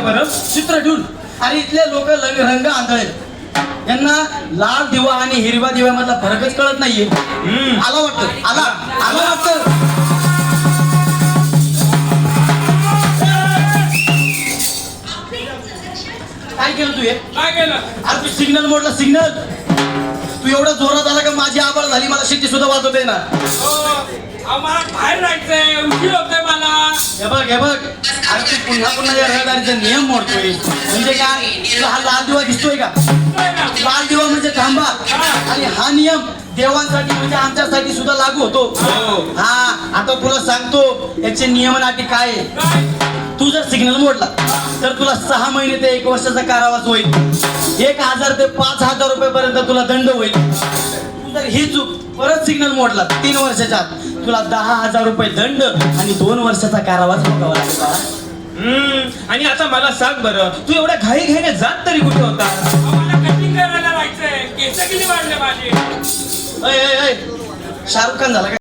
बरं? चित्र ठेवून. अरे इथले लोक रंग आंधळे, यांना लाल दिवा आणि हिरव्या दिव्यामधला फरकच कळत नाहीये. आला वाटतं, आला वाटतं. काय केलं तू हे? काय केलं? अरे तू सिग्नल मोडला, सिग्नल. तू एवढा जोरात आला का माझी आबाळ झाली, मला शिट्टी सुद्धा वाजवते ना. मला बाहेर जायचंय, उशीर होतोय मला. हे बघ अरे तू पुन्हा या रहदारीचा नियम मोडतोय. म्हणजे काय, तुला हा लाल दिवा दिसतोय का? लाल दिवा म्हणजे थांबा. आणि हा नियम देवांसाठी म्हणजे आमच्यासाठी सुद्धा लागू होतो. हा, आता तुला सांगतो याचे नियम आणि अटी काय आहे. तू जर सिग्नल मोडला तर तुला 6 महिने ते 1 वर्षाचा कारावास होईल. 1000 ते 5000 रुपयापर्यंत तुला दंड होईल. तू जर ही चूक परत सिग्नल मोडला 3 वर्षाच्या आत, तुला 10,000 रुपये दंड आणि 2 वर्षाचा कारावास भोगावा लागेल बाळा. आणि आता मला सांग बरं, तू एवढ्या घाई घाईने जात तरी कुठे होता? मला कटिंग करायला जायचंय, केस किती वाढले माझे. शाहरुख खान झाला का?